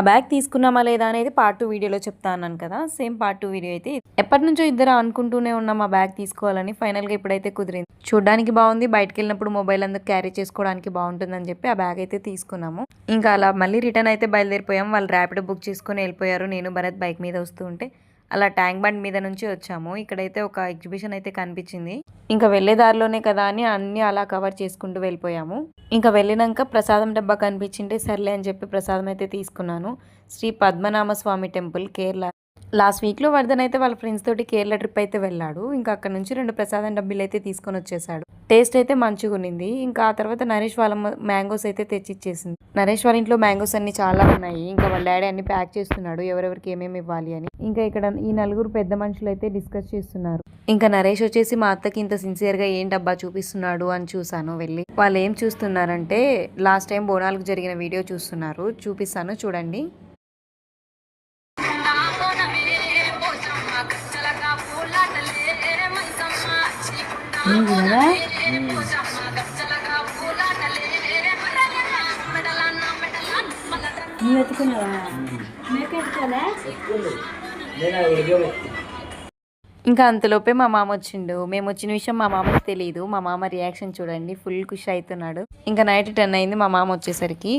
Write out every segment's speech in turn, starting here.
ఆ బ్యాగ్ తీసుకున్నామా లేదా అనేది పార్ట్ 2 వీడియోలో చెప్తా అన్నాను కదా, సేమ్ పార్ట్ 2 వీడియో అయితే ఎప్పటినుంచో ఇద్దరు అనుకుంటూనే ఉన్నాం ఆ బ్యాగ్ తీసుకోవాలని. ఫైనల్గా ఇప్పుడైతే కుదిరింది. చూడడానికి బాగుంది, బయటకు వెళ్ళినప్పుడు మొబైల్ అందుకు క్యారీ చేసుకోవడానికి బాగుంటుందని చెప్పి ఆ బ్యాగ్ అయితే తీసుకున్నాము. ఇంకా అలా మళ్ళీ రిటర్న్ అయితే బయలుదేరిపోయాం. వాళ్ళు ర్యాపిడో బుక్ చేసుకుని వెళ్ళిపోయారు. నేను భరత్ బైక్ మీద వస్తూ ఉంటే అలా ట్యాంక్ బండ్ మీద నుంచి వచ్చాము. ఇక్కడైతే ఒక ఎగ్జిబిషన్ అయితే కనిపించింది. ఇంకా వెళ్ళే దారిలోనే కదా అని అన్ని అలా కవర్ చేసుకుంటూ వెళ్ళిపోయాము. ఇంకా వెళ్ళినాక ప్రసాదం డబ్బా కనిపించింటే సర్లే అని చెప్పి ప్రసాదం అయితే తీసుకున్నాను. శ్రీ పద్మనాభ స్వామి టెంపుల్, కేరళ. లాస్ట్ వీక్లో వర్ధన్ అయితే వాళ్ళ ఫ్రెండ్స్ తోటి కేరళ ట్రిప్ అయితే వెళ్ళాడు. ఇంకా అక్కడ నుంచి 2 ప్రసాదం డబ్బీలు అయితే తీసుకొని వచ్చేసాడు. టేస్ట్ అయితే మంచిగా ఉన్నింది. ఇంకా ఆ తర్వాత నరేష్ వాళ్ళ మ్యాంగోస్ అయితే తెచ్చిచ్చేసింది. నరేష్ వాళ్ళ ఇంట్లో మ్యాంగోస్ అన్ని చాలా ఉన్నాయి. ఇంకా వాళ్ళ డాడీ అన్ని ప్యాక్ చేస్తున్నాడు ఎవరెవరికి ఏమేమి ఇవ్వాలి అని. ఇంకా ఇక్కడ ఈ 4 పెద్ద మనుషులు అయితే డిస్కస్ చేస్తున్నారు. ఇంకా నరేష్ వచ్చేసి మా అత్తకి ఇంత సిన్సియర్గా ఏం డబ్బా చూపిస్తున్నాడు అని చూసాను వెళ్ళి. వాళ్ళు ఏం చూస్తున్నారంటే లాస్ట్ టైం బోనాలకు జరిగిన వీడియో చూస్తున్నారు. చూపిస్తాను చూడండి. ఇంకా అంతలోపే మా మామ వచ్చిండు. మేము వచ్చిన విషయం మా మామకి తెలియదు. మా మామ రియాక్షన్ చూడండి, ఫుల్ ఖుషి అవుతున్నాడు. ఇంకా నైట్ 10 అయింది మా మామ వచ్చేసరికి.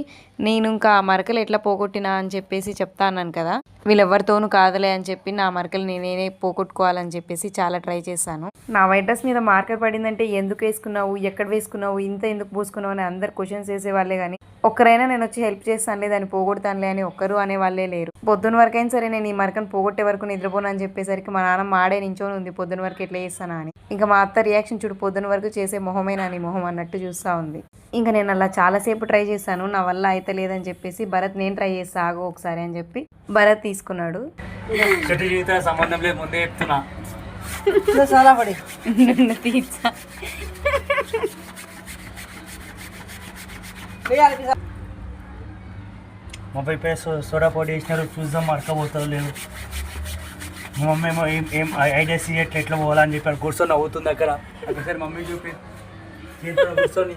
నేను ఇంకా ఆ మరకలు ఎట్లా పోగొట్టినా అని చెప్పేసి చెప్తా అన్నాను కదా, వీళ్ళెవరితోనూ కాదులే అని చెప్పి నా మరకలు నేనే పోగొట్టుకోవాలని చెప్పేసి చాలా ట్రై చేశాను. నా వైట్ డ్రెస్ మీద మార్కర్ పడిందంటే ఎందుకు వేసుకున్నావు, ఎక్కడ వేసుకున్నావు, ఇంత ఎందుకు పూసుకున్నావు అని అందరు క్వశ్చన్స్ వేసేవాళ్ళే కానీ ఒక్కరైనా నేను వచ్చి హెల్ప్ చేస్తానులే, దాన్ని పోగొడతానులే అని ఒక్కరు అనేవాళ్ళే లేరు. పొద్దున్న వరకైనా సరే నేను ఈ మరకను పోగొట్టే వరకు నిద్రపోను అని చెప్పేసరికి మా నాన్న మాడే నించొని ఉంది పొద్దున వరకు ఎట్లా చేస్తానా అని. ఇంకా మా అత్త రియాక్షన్ చూడు, పొద్దున వరకు చేసే మొహమేనా నీ మొహం అన్నట్టు చూస్తూ ఉంది. ఇంకా నేను అలా చాలాసేపు ట్రై చేశాను, నా వల్ల అయితే లేదని చెప్పేసి భరత్ నేను ట్రై చేస్తా ఆగో ఒకసారి అని చెప్పి భరత్ తీసుకున్నాడు. సంబంధం లేదు ముందే చెప్తున్నా. మొబైల్ పై సోడా పొడి వేసినారు, చూద్దాం అడకపోతారు లేదు. మా మమ్మీ ఏమో ఏం ఐడియాస్ ఇయ్యట్లు ఎట్లా పోవాలని చెప్పి కూర్చొని అవుతుంది అక్కడ. ఒకసారి మమ్మీ చూపి కూర్చొని.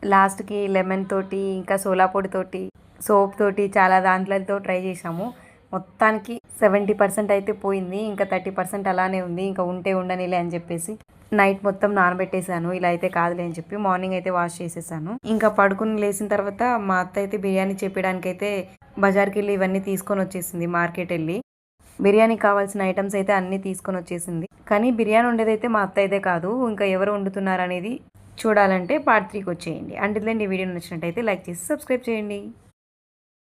లాస్ట్కి లెమన్ తోటి ఇంకా సోలా పొడి తోటి సోప్ తోటి చాలా దాంట్లతో ట్రై చేసాము. మొత్తానికి 70% అయితే పోయింది. ఇంకా 30% అలానే ఉంది. ఇంకా ఉంటే ఉండనిలే అని చెప్పేసి నైట్ మొత్తం నానబెట్టేశాను. ఇలా అయితే కాదులే అని చెప్పి మార్నింగ్ అయితే వాష్ చేసేసాను. ఇంకా పడుకుని లేచిన తర్వాత మా అత్త అయితే బిర్యానీ చెప్పడానికి అయితే బజార్కి వెళ్ళి ఇవన్నీ తీసుకొని వచ్చేసింది. మార్కెట్ వెళ్ళి బిర్యానీ కావాల్సిన ఐటమ్స్ అయితే అన్నీ తీసుకొని వచ్చేసింది. కానీ బిర్యానీ ఉండేదైతే మా అత్త అయితే కాదు. ఇంకా ఎవరు వండుతున్నారు అనేది చూడాలంటే పార్ట్ 3కి వచ్చేయండి. అంటే ఈ వీడియో నచ్చినట్టయితే లైక్ చేసి సబ్స్క్రైబ్ చేయండి.